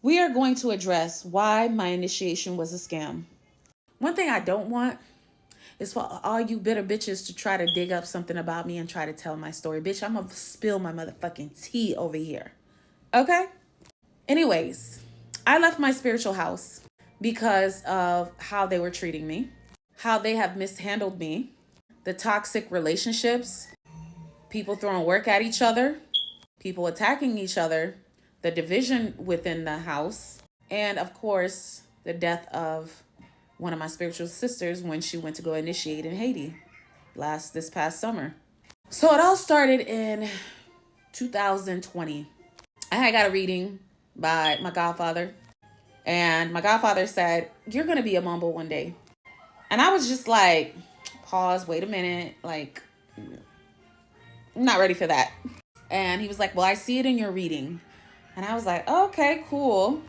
We are going to address why my initiation was a scam. One thing I don't want is for all you bitter bitches to try to dig up something about me and try to tell my story. Bitch, I'm gonna spill my motherfucking tea over here. Okay? Anyways, I left my spiritual house because of how they were treating me, how they have mishandled me, the toxic relationships, people throwing work at each other, people attacking each other, the division within the house, and of course, the death of one of my spiritual sisters when she went to go initiate in Haiti this past summer. So it all started in 2020. I had got a reading by my godfather, and my godfather said, "You're gonna be a mumble one day." And I was just like, pause, wait a minute, like, I'm not ready for that. And he was like, "Well, I see it in your reading." And I was like, "Okay, cool."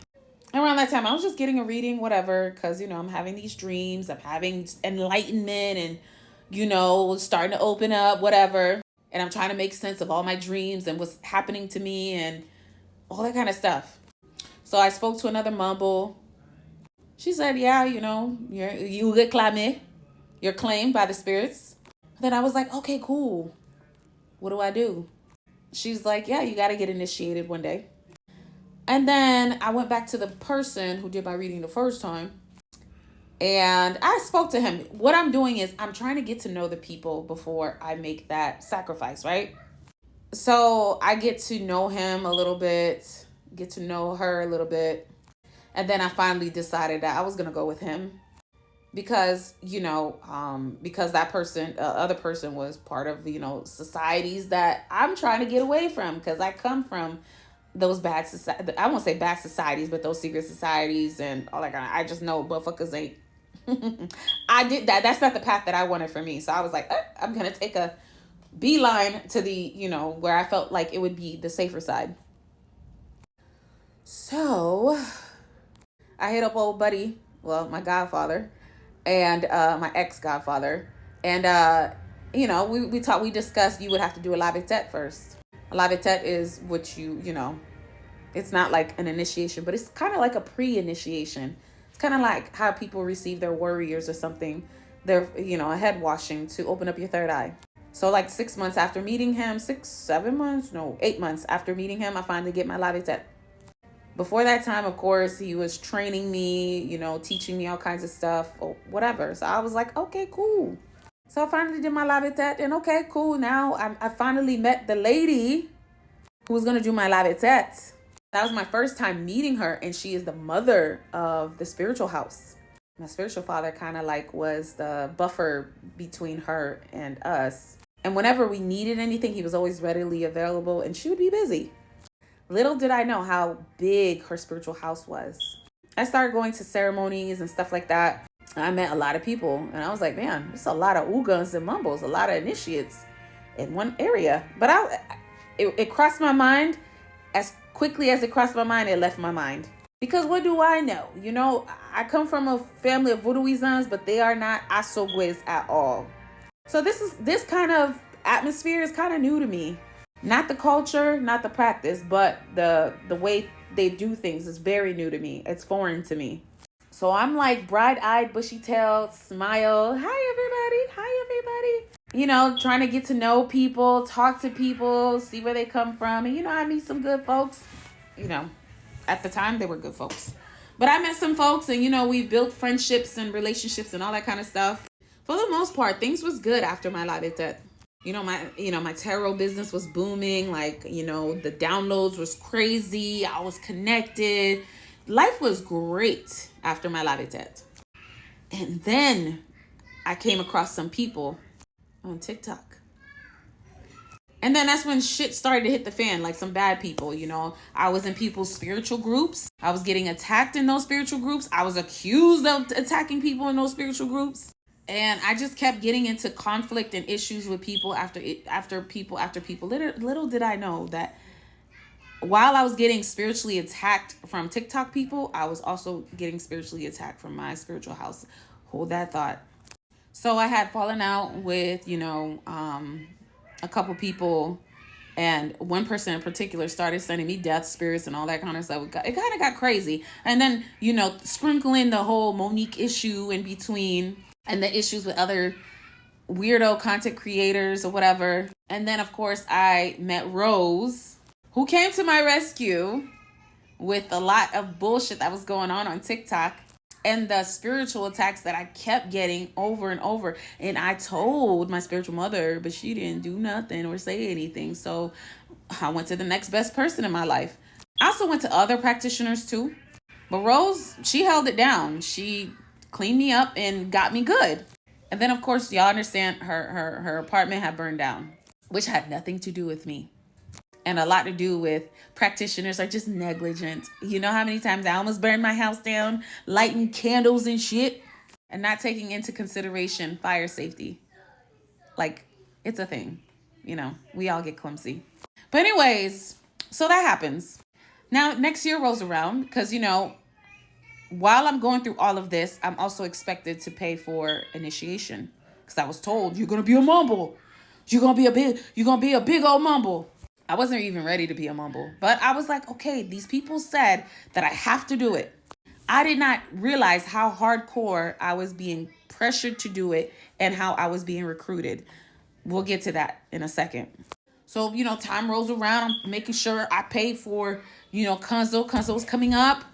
Around that time, I was just getting a reading, whatever, because, I'm having these dreams, I'm having enlightenment and, starting to open up, whatever. And I'm trying to make sense of all my dreams and what's happening to me and all that kind of stuff. So I spoke to another mumble. She said, "Yeah, you reclame, you're claimed by the spirits." Then I was like, "Okay, cool. What do I do?" She's like, "Yeah, you got to get initiated one day." And then I went back to the person who did my reading the first time. And I spoke to him. What I'm doing is I'm trying to get to know the people before I make that sacrifice, right? So I get to know him a little bit, get to know her a little bit. And then I finally decided that I was going to go with him because, because that person, other person was part of, societies that I'm trying to get away from because I come from those bad society. I won't say bad societies, but those secret societies and all that kind of. I just know motherfuckers ain't. I did that. That's not the path that I wanted for me. So I was like, I'm gonna take a beeline to the, where I felt like it would be the safer side. So I hit up old buddy, well, my godfather, and my ex godfather, and we discussed you would have to do a lavitet first. A lavitet is what it's not like an initiation, but it's kind of like a pre-initiation. It's kind of like how people receive their warriors or something, their, a head washing to open up your third eye. So like 6 months after meeting him, 7 months, no, 8 months after meeting him, I finally get my lavitet. Before that time, of course, he was training me, teaching me all kinds of stuff or whatever. So I was like, okay, cool. So I finally did my lavitet, and okay, cool. Now I finally met the lady who was going to do my lavitet. That was my first time meeting her, and she is the mother of the spiritual house. My spiritual father kind of like was the buffer between her and us. And whenever we needed anything, he was always readily available, and she would be busy. Little did I know how big her spiritual house was. I started going to ceremonies and stuff like that. I met a lot of people, and I was like, man, there's a lot of ugans and mumbles, a lot of initiates in one area. But it crossed my mind. As quickly as it crossed my mind, it left my mind. Because what do I know? I come from a family of voodooisans, but they are not asogwes at all. So this kind of atmosphere is kind of new to me. Not the culture, not the practice, but the way they do things is very new to me. It's foreign to me. So I'm like bright-eyed, bushy-tailed, smile. Hi, everybody. Hi, everybody. Trying to get to know people, talk to people, see where they come from. And, I meet some good folks. At the time, they were good folks. But I met some folks and, we built friendships and relationships and all that kind of stuff. For the most part, things was good after my lavitet. My tarot business was booming. Like, the downloads was crazy. I was connected. Life was great after my lavitet. And then I came across some people on TikTok. And then that's when shit started to hit the fan, like some bad people, I was in people's spiritual groups. I was getting attacked in those spiritual groups. I was accused of attacking people in those spiritual groups. And I just kept getting into conflict and issues with people after people. Little did I know that while I was getting spiritually attacked from TikTok people, I was also getting spiritually attacked from my spiritual house. Hold that thought. So I had fallen out with, a couple people And one person in particular started sending me death spirits and all that kind of stuff. It kind of got crazy. And then, sprinkling the whole Monique issue in between and the issues with other weirdo content creators or whatever. And then, of course, I met Rose, who came to my rescue with a lot of bullshit that was going on TikTok and the spiritual attacks that I kept getting over and over. And I told my spiritual mother, but she didn't do nothing or say anything. So I went to the next best person in my life. I also went to other practitioners too. But Rose, she held it down. She cleaned me up and got me good. And then, of course, y'all understand her apartment had burned down, which had nothing to do with me. And a lot to do with practitioners are just negligent. You know how many times I almost burned my house down, lighting candles and shit, and not taking into consideration fire safety. Like, it's a thing. We all get clumsy. But anyways, so that happens. Now, next year rolls around because, while I'm going through all of this, I'm also expected to pay for initiation. Because I was told, you're going to be a mumble. You're going to be a big old mumble. I wasn't even ready to be a mumble. But I was like, okay, these people said that I have to do it. I did not realize how hardcore I was being pressured to do it and how I was being recruited. We'll get to that in a second. So, time rolls around. I'm making sure I pay for, Kunzo. Kunzo was coming up.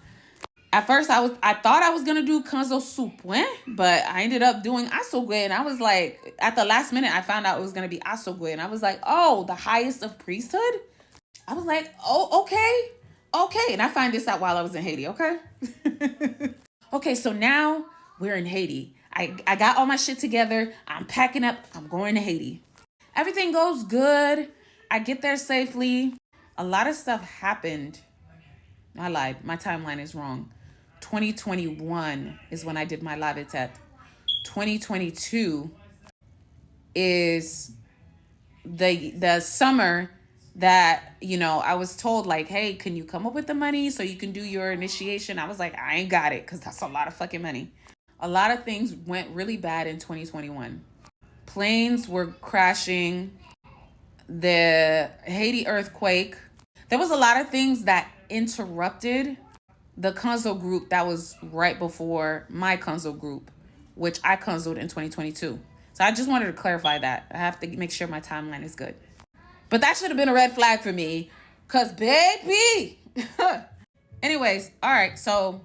At first, I thought I was going to do Kunzo soup, but I ended up doing asogwe. And I was like, at the last minute, I found out it was going to be asogwe. And I was like, oh, the highest of priesthood? I was like, oh, okay. And I find this out while I was in Haiti, okay? Okay, so now we're in Haiti. I got all my shit together. I'm packing up. I'm going to Haiti. Everything goes good. I get there safely. A lot of stuff happened. I lied. My timeline is wrong. 2021 is when I did my live test. 2022 is the summer that, I was told like, hey, can you come up with the money so you can do your initiation? I was like, I ain't got it because that's a lot of fucking money. A lot of things went really bad in 2021. Planes were crashing. The Haiti earthquake. There was a lot of things that interrupted the Kunzo group that was right before my Kunzo group, which I Kunzoed in 2022. So I just wanted to clarify that. I have to make sure my timeline is good. But that should have been a red flag for me, because baby. Anyways, all right. So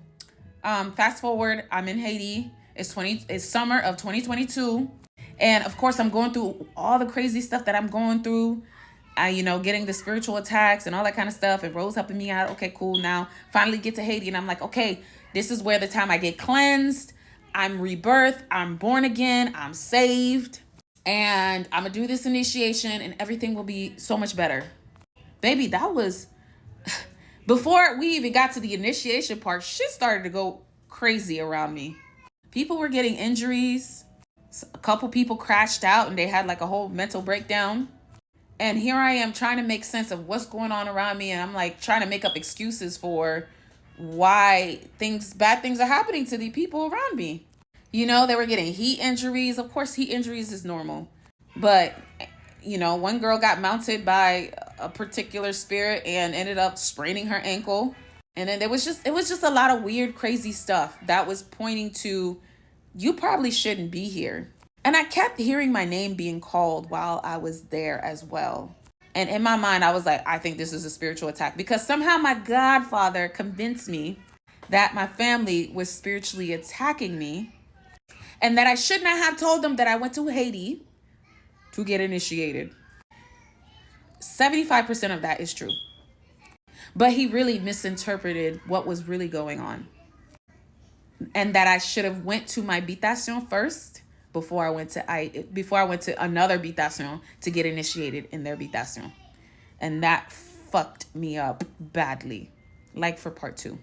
fast forward, I'm in Haiti. It's summer of 2022. And of course, I'm going through all the crazy stuff that I'm going through. Getting the spiritual attacks and all that kind of stuff, and Rose helping me out. Okay, cool. Now, finally get to Haiti, and I'm like, okay, this is where the time I get cleansed. I'm rebirthed. I'm born again. I'm saved. And I'm going to do this initiation, and everything will be so much better. Baby, that was... Before we even got to the initiation part, shit started to go crazy around me. People were getting injuries. A couple people crashed out, and they had like a whole mental breakdown. And here I am trying to make sense of what's going on around me. And I'm like trying to make up excuses for why bad things are happening to the people around me. They were getting heat injuries. Of course, heat injuries is normal. But, one girl got mounted by a particular spirit and ended up spraining her ankle. And then it was just a lot of weird, crazy stuff that was pointing to, you probably shouldn't be here. And I kept hearing my name being called while I was there as well. And in my mind, I was like, I think this is a spiritual attack, because somehow my godfather convinced me that my family was spiritually attacking me, and that I should not have told them that I went to Haiti to get initiated. 75% of that is true. But he really misinterpreted what was really going on. And that I should have went to my habitation first before I went to another habitation to get initiated in their habitation. And that fucked me up badly. Like for part 2.